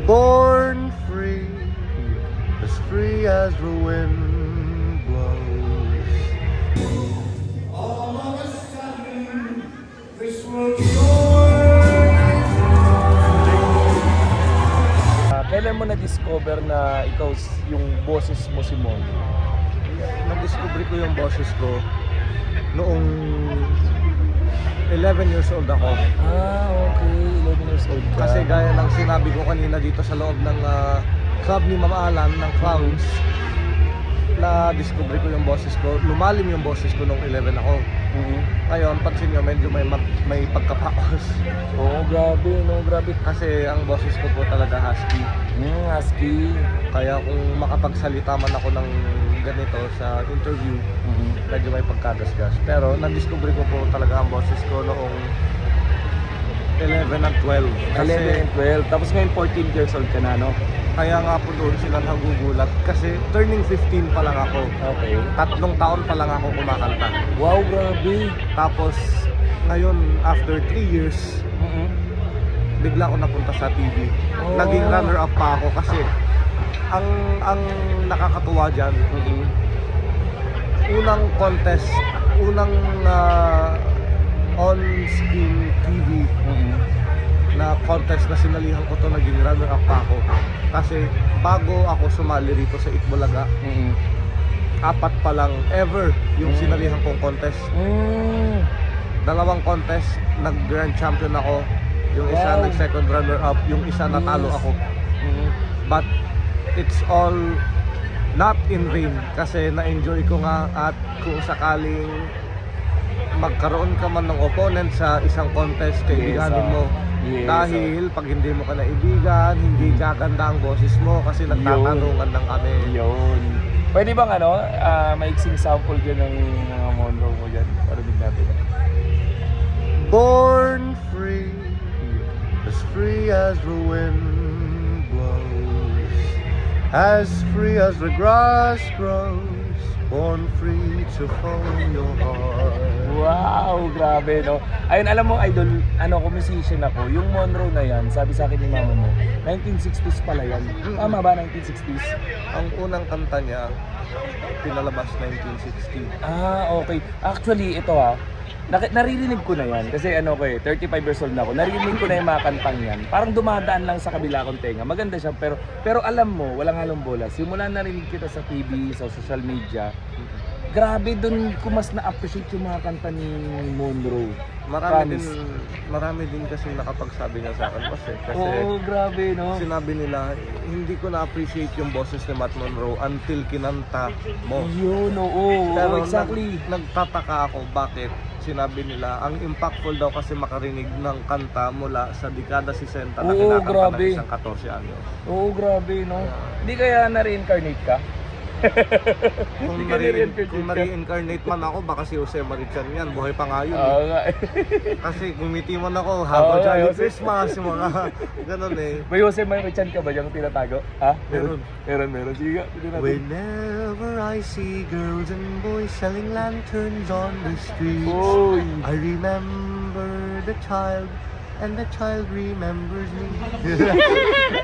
Born free, as free as the wind blows. All of a sudden, this world's Kailan mo na-discover na ikaw yung boses mo si Mon? Na-discover ko yung boses ko noong 11 years old ako. Okay, 11 years old ka. Kasi gaya ng sinabi ko kanina dito sa loob ng club ni Mama Alan ng Clowns, na-discover ko yung boses ko. Lumalim yung boses ko nung 11 ako. Ngayon, pansin nyo, medyo may pagkapaos. Oo, grabe, no, grabe. Kasi ang boses ko po talaga husky. Husky. Kaya kung makapagsalita man ako ng ganito sa interview, medyo may pagkagasgas. Pero na-discover ko po talaga ang boses ko noong 11 and 12. Kasi 11 and 12. Tapos ngayon 14 years old ka na, no? kaya nga po doon sila nagugulat. Kasi turning 15 pa lang ako. Okay. 3 taon pa lang ako kumakanta. Wow, grabe. Tapos ngayon, after 3 years, bigla ako napunta sa TV. Naging runner-up pa ako kasi ang nakakatuwa dyan, unang contest, unang on-screen TV na contest na sinalihan ko to, naging runner-up pa ako. Kasi bago ako sumali rito sa Itbulaga, 4 pa lang ever yung sinalihan kong contest. 2 contest, nag-grand champion ako. Yung isa nag-second runner-up, yung isa natalo ako. But it's all not in vain kasi na-enjoy ko nga. At kung sakaling magkaroon ka man ng opponent sa isang contest, kaibiganin mo. Dahil pag hindi mo ka naibigan, hindi gaganda ang boses mo kasi nagtatanungan lang kami. Yun. Pwede bang maiksing sample dyan ng mga Monroe mo dyan? Parinig natin. Born free, as free as the wind blows, as free as the grass grows, born free to follow your heart. Wow, grabe, no? Ayun, alam mo, idol, musician ako. Yung Monroe na yan, sabi sa akin ni mama mo, 1960s pala yan. Tama ba, 1960s? Ang unang kanta niya, pinalabas 1960. Okay. Actually, ito naririnig ko na yan. Kasi 35 years old na ako. Naririnig ko na yung mga kantang yan. Parang dumadaan lang sa kabila kong tenga. Maganda siya, pero alam mo, walang halong bola. Simula narinig kita sa TV, sa social media, grabe dun ko mas na-appreciate yung mga kanta ni Monroe. Marami din kasi nakapagsabi niya sa akin kasi grabe, no? Sinabi nila, hindi ko na-appreciate yung boses ni Matt Monroe until kinanta mo. Yun, Pero exactly. Nagtataka ako bakit sinabi nila, ang impactful daw kasi makarinig ng kanta mula sa dekada 60 na kinakanta ng isang 14 anyos. Oo, grabe, no? Hindi kaya na-reincarnate ka? Kung ma-reincarnate man ako, baka si Jose Marichan yan, buhay pa nga yun. Kasi gumiti man ako, Have a Jolly Christmas, yung mga ganun eh. May Jose Marichan ka ba yung tinatago? Meron. Sige, Whenever I see girls and boys selling lanterns on the streets, I remember the child, and the child remembers me.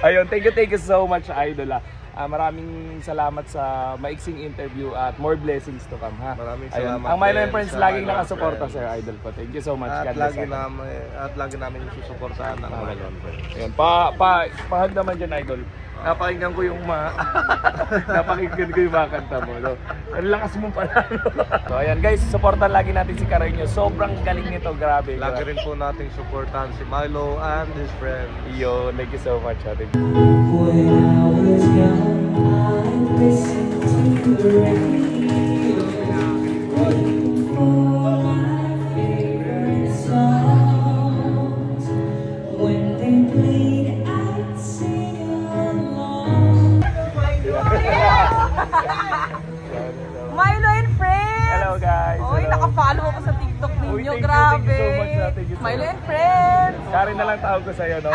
Ayun, thank you so much, idol. Maraming salamat sa maiksing interview at more blessings to come, ha. Maraming salamat. Ang Milo and Friends laging nakasuporta, sir, idol po. Thank you so much. At lagi namin yung susuportahan ng Milo and Friends. Ayun, pahag naman dyan, idol. Napakinggan ko yung mga kanta mo, no? Ang lakas mo pala, no? So ayan guys, supportan lagi natin si Carreño. Sobrang galing nito, grabe. Lagi rin po nating supportahan si Milo and his friends. Yo, thank you so much, ate. When I was young, I listened to the radio, waiting for my favorite songs. When they played, I'd sing along. Milo and Friends! Hello guys! Oy, naka-follow ako sa TikTok ninyo, Thank you grabe! so much, thank you so Milo much. and Friends! Karen na lang tawag ko sa'yo, no?